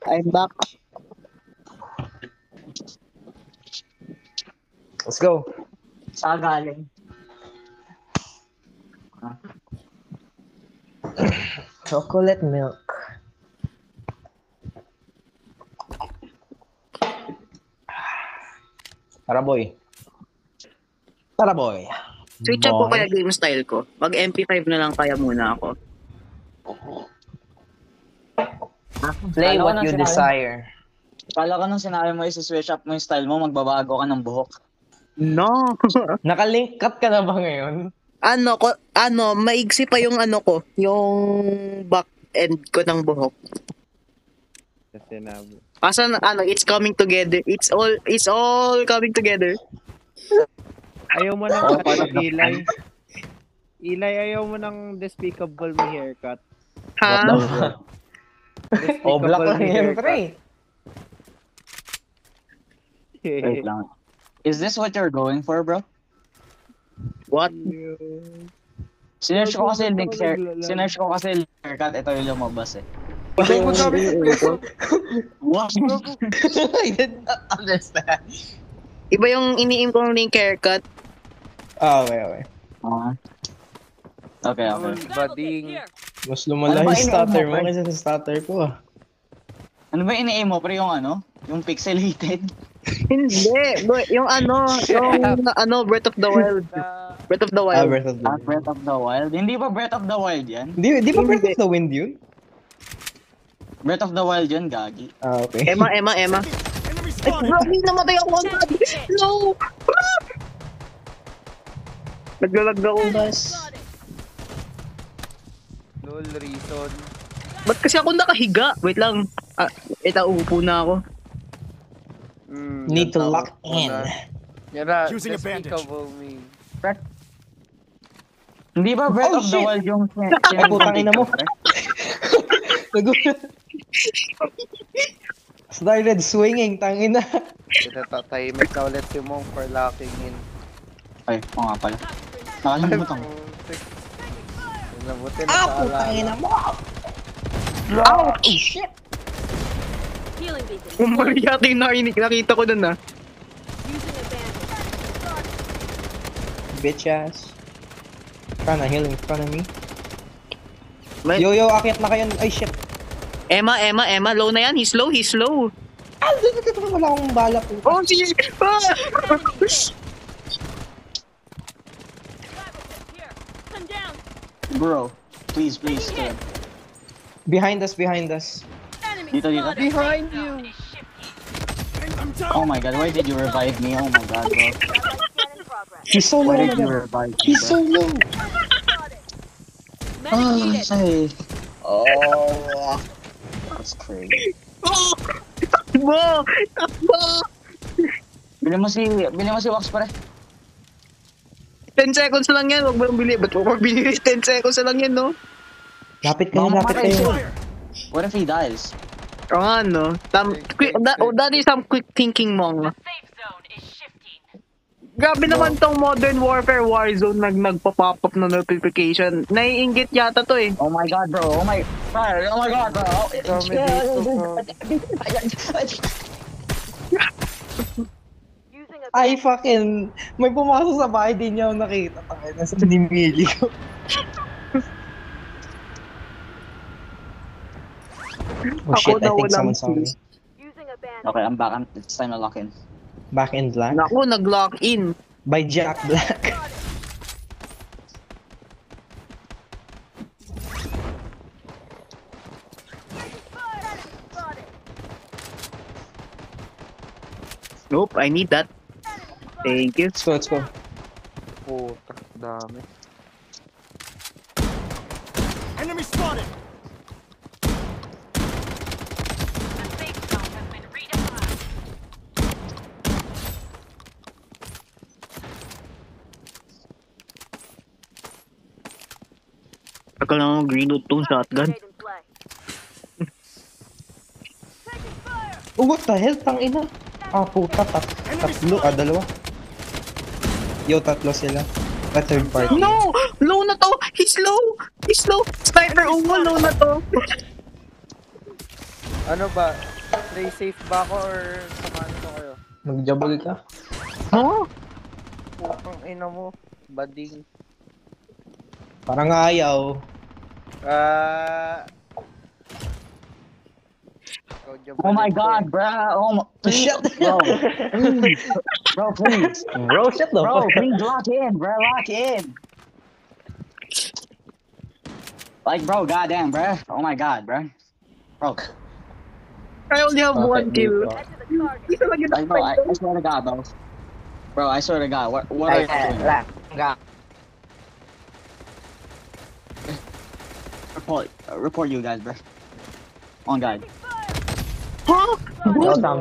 I'm back. Let's go. Saan galing? Chocolate milk. Tara boy. Tara boy. Switch up ko kaya game style ko. Mag MP5 na lang kaya muna ako. Play Kala ko what nang you sinabi- desire. Kala ko nung sinabi mo isi-switch up mo yung style mo, magbabago ka ng buhok. No. Nakalink cut ka na ba ngayon? Maigsi pa yung ano ko, yung back end ko ng buhok. Sinabi. Asa it's coming together. It's all coming together. Ayaw mo ng Eli. Eli, ayaw mo ng Despicable Me haircut. Ha? Oh, black lang yan, pre. Wait lang. Is this what you're going for, bro? What? Sinerge ko kasi haircut, ito yung lumabas eh. Patay mo sabi What? I did not understand. Iba yung iniim kong link haircut. Okay. Okay. Bading. Mas lumala Ano ba yung stutter iniim mo mo, kaysa sa stutter ko ah. Ano ba ini-aim mo, pre, yung ano? Yung pixelated? Hindi. Yung Breath of the Wild. Breath of the Wild. Breath of the Wild. Breath of the Wild? Hindi ba Breath of the Wild yan? Di ba Breath of the Wind yun? Breath of the Wild yun, gagi. Okay. Emma. Ay, grabe, namatay ako agad. No! Naglalag ako. Null reason. Ba't kasi ako nakahiga? Wait lang. Upo na ako. Need to lock in. Yara, Using a bandage. Despicable Me. Hindi ba Breath Oh, of the shit! Wild yung... Ay, putang ina mo. Nagulat. Started swinging, tangina. Tatatahimik na ulit si Mong for locking in. Ay, oo nga pala. Nakalimutan ko. Nabuti na Ah, paalala. putang ina mo. Oh, shit! Healing beacon. Umali yata yung nakita ko dun ah. Using a bandage. Bitch ass. Trying to heal in front of me. May- Yo, akyat na kayo. Ay, shit. Emma, low na yan. He's low. Ah, wala akong bala po. Oh, sige! Here. Come down. Bro, please, stay. Behind us. Enemy Dito. spotted. Behind you! Oh my god, why did you revive me? Oh my god, bro. Scan in progress. He's so low. Why did you He's revive me, so bro? low. Medic needed. Say. Oh. That's crazy. Oh! Takbo! Bili mo si Wax, pare. 10 seconds lang yan. Huwag mo nang bili. Ba't mo mabili? 10 seconds lang yan, no? Lapit Mamatay kayo. siya. What if he dies? Oo nga, no? That is some quick thinking, Mong. Safe zone is shifting. Grabe naman tong Modern Warfare Warzone nagpa-pop up na notification. Naiinggit yata to eh. Oh my god, bro. Oh my god, bro. Using a Ay, fucking... May pumasok sa bahay, di niya ako nakita. Tangina, nasa pinimili ko. Oh shit, I think someone saw me. using a bandage. Okay, I'm back. It's time to lock in. Back in black. Naku, nag-lock in. By Jack Black. Spotted. Nope, I need that. Thank you. Let's go. Puta, dami. Enemy spotted! The safe zone has been redefined. Tagal lang ang green tong shotgun. Grenade in play. Taking fire. Oh, what the hell? Tangina. Ah, puta. Tatlo. Dalawa. Yo, tatlo sila. A third party. No! Low na to! He's low! Sniper Umo, low na to! Ano ba? Stay safe ba ako or samahan mo kayo? Magjabol ka. Oh? Putang ina mo. Bading. Parang ayaw. Ikaw, Oh my Jabalin, god, eh. bruh. Oh my, please, bro. Please. Bro, please. Bro, shut the Bro, fuck up. please lock in, bro. Lock in. Like, bro, goddamn, bro. Oh my god, bro. Bro, I only have one kill. Head to the car. Isa lang yun like, bro, I swear to God, bro. Bro, I swear to God, what are you doing? Report you guys, bro. On God. Huh?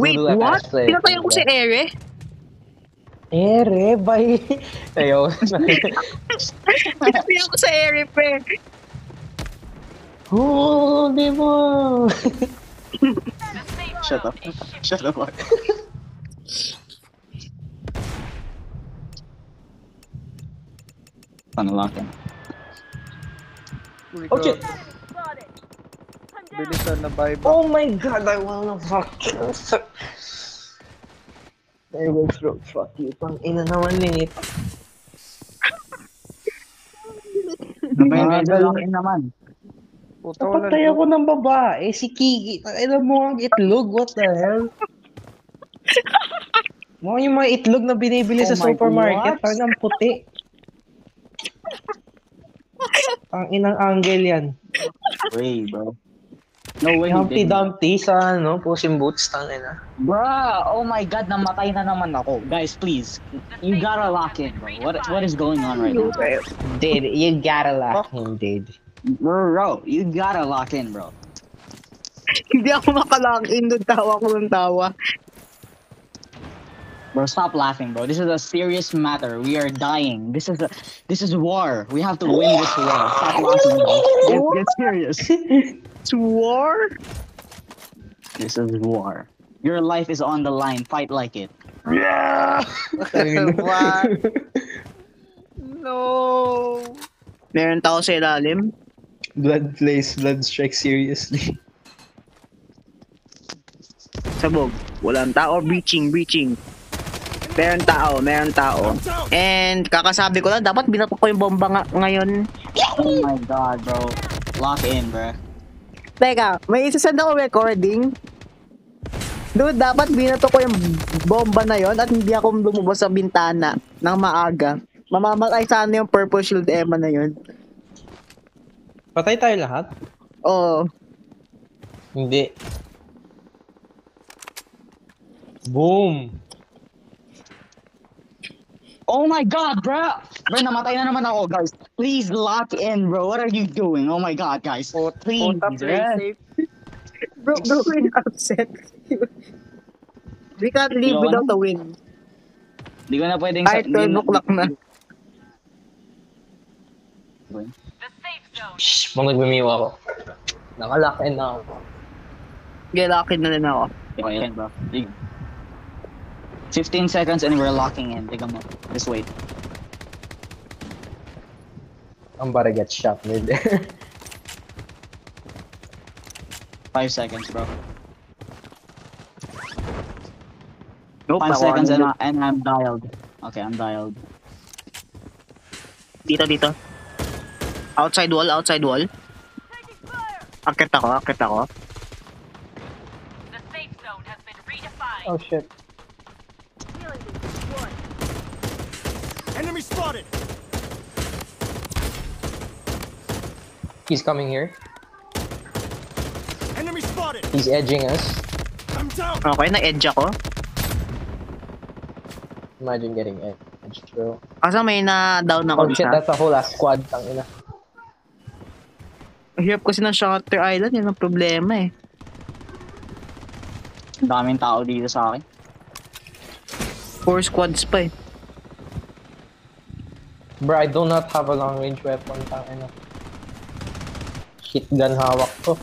Wait, what? Pinatayan ko si Ere? Ere, bay. Ayaw. Pinatayan ko si Ere, pe. Oh, di mo. The safe Shut zone up. is shifting. Shut the fuck. Unlock him. Oh shit. Spotted. I'm down. Bilisan na buyback. Oh my god, I wanna fuck you. I will throat fuck you. Pang ina naman eh. Lock in naman. Puta, wala Napatay ako ng babae, si Kiki. Alam mo ang itlog, what the hell? Mo yung mga itlog na binibili Oh sa my supermarket, God. ang puti. Ang inang angle yan. Way, bro. No way. he Humpty didn't. Dumpty sa Puss in Boots, tangina. Bruh, oh my god, namatay na naman ako. Guys, please. You gotta lock in, bro. What is going on right now? Dude, you gotta lock him, dude. Bro, you gotta lock in, bro. Hindi ako makalock in doon. Tawa ko ng tawa. Bro, stop laughing, bro. This is a serious matter. We are dying. This is war. We have to win this war. Stop laughing, bro. Get serious. It's war? This is war. Your life is on the line. Fight like it. What? No. Meron tao sa ilalim. Blood plays, blood strike seriously. Sabog. Walang tao. Breaching. Meron tao. And kakasabi ko lang, dapat binato ko yung bomba ngayon. Oh my god, bro. Lock in, bro. Teka, may isasend ako recording. Dude, dapat binato ko yung bomba na yon at hindi ako lumabas sa bintana ng maaga. Mamamatay sana yung purple shield Emma na yon. Patay tayo lahat? Oo. Hindi. Boom! Oh my god, bro! Bro, namatay na naman ako, guys. Please lock in, bro. What are you doing? Oh my god, guys. Please, Puta, play bro. safe. Bro, we're upset. We can't live Yun. without a win. Di ko na pwedeng... Kahit 12 o'clock na. The safe zone. Shhh, nagmimiwa ako. Nakalock in na ako. Galakin na rin ako. Okay, yan, bro. 15 seconds and we're locking in. Tignan mo. Just wait. I'm about to get shot mid there. 5 seconds, bro. Nope, 5 ako seconds ano. and I'm dialed. Okay, I'm dialed. Dito. Outside wall. Taking fire. Akit ako. The safe zone has been redefined. Oh shit. Healing boost one. Enemy spotted. He's coming here. Enemy spotted. He's edging us. I'm down. Okay, na-edge ako. Imagine getting edged, bro. Kasi may na-down ako Oh shit, isa. that's a whole ass squad, tangina. Hirap kasi ng Shutter Island, yun ang problema eh. Ang daming tao dito sa akin. 4 squads pa eh. Bro, I do not have a long range weapon, tangina. Shit gun hawak ko.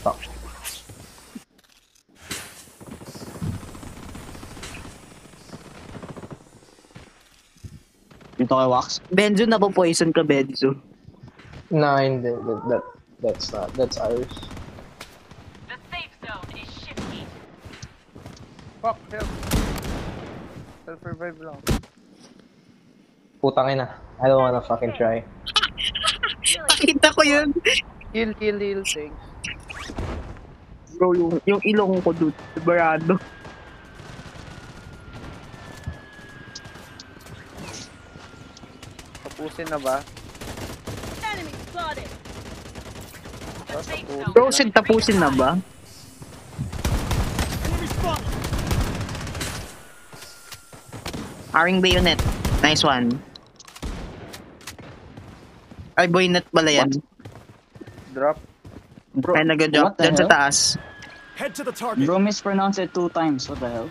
Fuck. Dito kay Wax. Benzo, napopoison ka, Benzo. No, hindi. That's not. That's Irish. The safe zone is shifting. Fuck, help. Self-revive lang. Putang ina. I don't wanna fucking try. Nakita ko yun. Heal, thanks. Bro, yung ilong ko doon. Barado. Tapusin na ba? Enemy spotted. The safe zone. Bro, tapusin na ba? Enemy spotted. Aring bayonet. Nice one. Ay, bayonet pala yan. Drop. Bro, Ay, nag-drop what the dyan sa hell? taas. Head to the target. Bro mispronounced it 2 times. What the hell?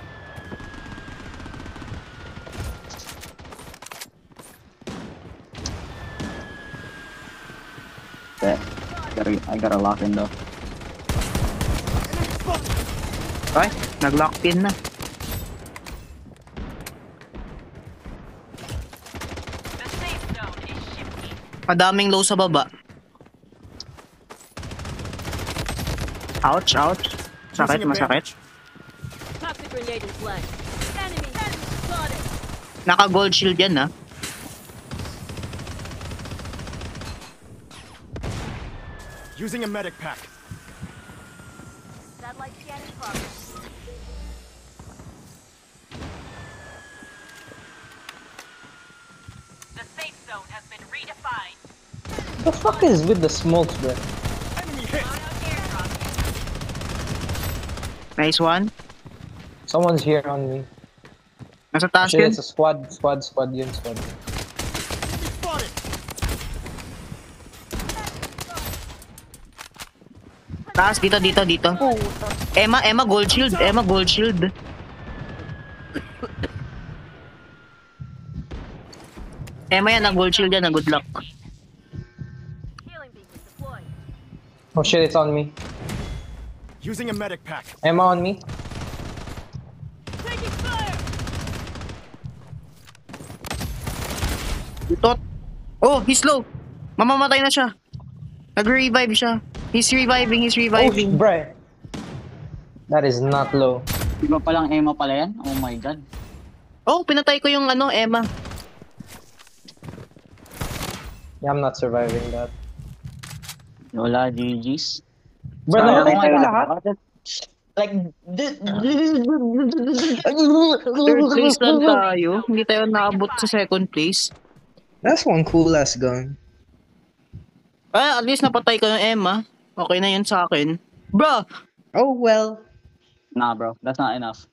Yeah. I gotta lock in though. Ay, nag-lock in na. The safe zone is shifting. Madaming low sa baba. Ouch, ouch. Sakit, Using a masakit. bandage. Toxic grenade in play. Enemy spotted. Naka-gold shield yan, ha? Using a medic pack. Satellite scan in progress. The safe zone has been redefined. The fuck is with the smokes, bro? Enemy hit. Auto airdrop. Nice one. Someone's here on me. Nasa taas Actually, yun. it's a squad. Yun, squad. Enemy spotted. Taas, dito. Emma, gold shield. Gold shield. Emma yan, gold shield yan, good luck. Healing beacon deployed. Oh shit, it's on me. Using a medic pack. Emma on me. Taking fire. Dito. Oh, he's low. Mamamatay na siya. Nag-revive siya. He's reviving. Oh, bro. That is not low. Iba palang Emma pala yan? Oh my god. Oh, pinatay ko yung Emma. Yeah, I'm not surviving that. Wala, GG's. Bro, Sorry, namatay oh my tayo God. lahat. Like, Third place lang tayo. Hindi tayo naabot sa second place. That's one cool ass gun. At least napatay ko yung Emma. Okay na yun sa akin. Bro, Oh well. nah, bro. That's not enough.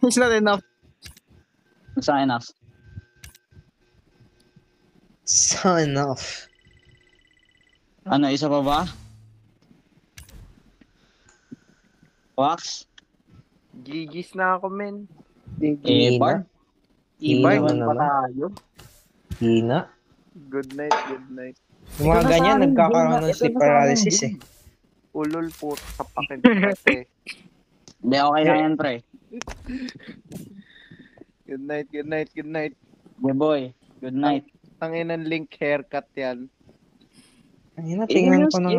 it's not enough. That's not enough. It's not enough. Ano, isa pa ba? Wax? GG's na ako, men. Bar? Hina Ibar, naman. Hina. Good night. Yung mga ganyan, nagkakaroon ng sleep paralysis eh. Ulol po sa pakinig. Hindi, okay lang yan, pre. Good night. Yeah, boy. Good night. Tangin ng link haircut yan. Ayun na, tingnan ko na nga.